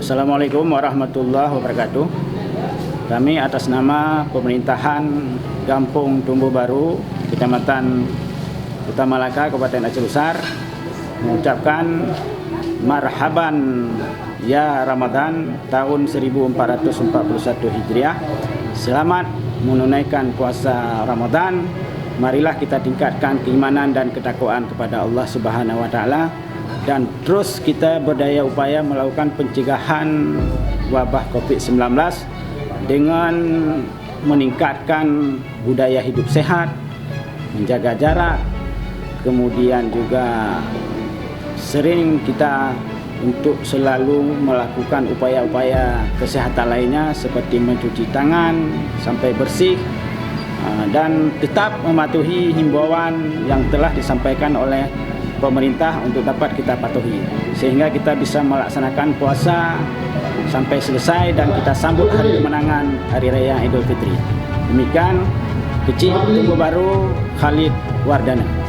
Assalamualaikum warahmatullahi wabarakatuh. Kami atas nama pemerintahan Kampung Tumbuh Baru, Kecamatan Kota Malaka, Kabupaten Aceh Besar, mengucapkan marhaban ya Ramadan tahun 1441 Hijriah. Selamat menunaikan puasa Ramadan. Marilah kita tingkatkan keimanan dan ketakwaan kepada Allah Subhanahu wa taala dan terus kita berdaya upaya melakukan pencegahan wabah Covid-19 dengan meningkatkan budaya hidup sehat, menjaga jarak, kemudian juga sering kita untuk selalu melakukan upaya-upaya kesehatan lainnya seperti mencuci tangan sampai bersih dan tetap mematuhi himbauan yang telah disampaikan oleh pemerintah untuk dapat kita patuhi sehingga kita bisa melaksanakan puasa sampai selesai dan kita sambut hari kemenangan Hari Raya Idul Fitri. Demikian Kecil Tumbuh Baru, Khalid Wardana.